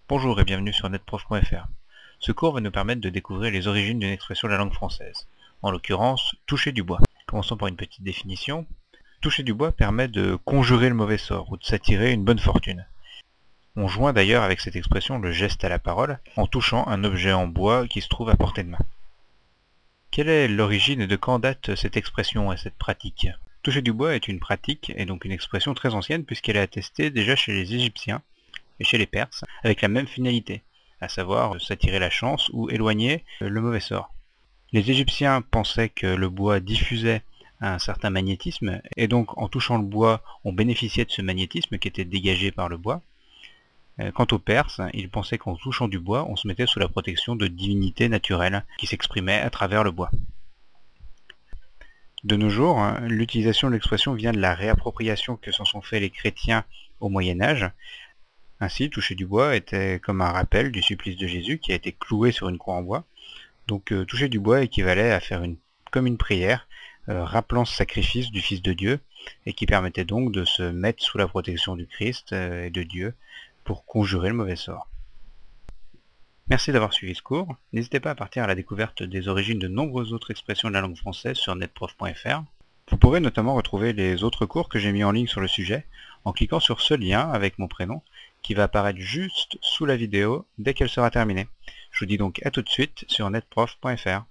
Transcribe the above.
Bonjour et bienvenue sur netprof.fr. Ce cours va nous permettre de découvrir les origines d'une expression de la langue française, en l'occurrence « toucher du bois ». Commençons par une petite définition. Toucher du bois permet de conjurer le mauvais sort ou de s'attirer une bonne fortune. On joint d'ailleurs avec cette expression le geste à la parole en touchant un objet en bois qui se trouve à portée de main. Quelle est l'origine et de quand date cette expression et cette pratique? Toucher du bois est une pratique et donc une expression très ancienne puisqu'elle est attestée déjà chez les Égyptiens et chez les Perses avec la même finalité, à savoir s'attirer la chance ou éloigner le mauvais sort. Les Égyptiens pensaient que le bois diffusait un certain magnétisme et donc en touchant le bois on bénéficiait de ce magnétisme qui était dégagé par le bois. Quant aux Perses, ils pensaient qu'en touchant du bois on se mettait sous la protection de divinités naturelles qui s'exprimaient à travers le bois. De nos jours, l'utilisation de l'expression vient de la réappropriation que s'en sont fait les chrétiens au Moyen-Âge. Ainsi, toucher du bois était comme un rappel du supplice de Jésus qui a été cloué sur une croix en bois. Donc toucher du bois équivalait à faire comme une prière, rappelant ce sacrifice du Fils de Dieu, et qui permettait donc de se mettre sous la protection du Christ et de Dieu pour conjurer le mauvais sort. Merci d'avoir suivi ce cours. N'hésitez pas à partir à la découverte des origines de nombreuses autres expressions de la langue française sur netprof.fr. Vous pourrez notamment retrouver les autres cours que j'ai mis en ligne sur le sujet en cliquant sur ce lien avec mon prénom qui va apparaître juste sous la vidéo dès qu'elle sera terminée. Je vous dis donc à tout de suite sur netprof.fr.